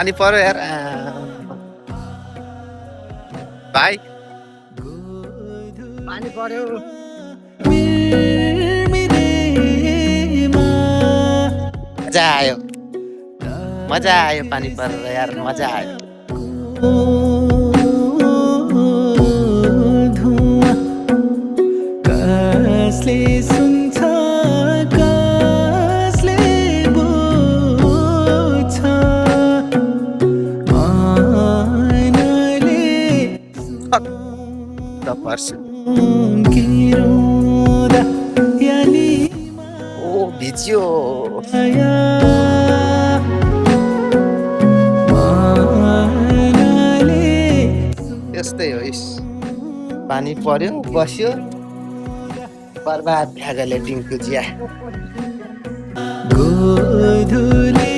पानी पर्यो यार भाइ पानी पर्यो मजा आयो पानी परेर यार मजा आयो कसले सुन्छ कसले बुझ्छ मनले गिरोदा यानी ओ भिज्यो यस्तै हो इस पानी पर्यो बस्यो बर्बाद भ्यागले टिङ्कु जिया गोधुली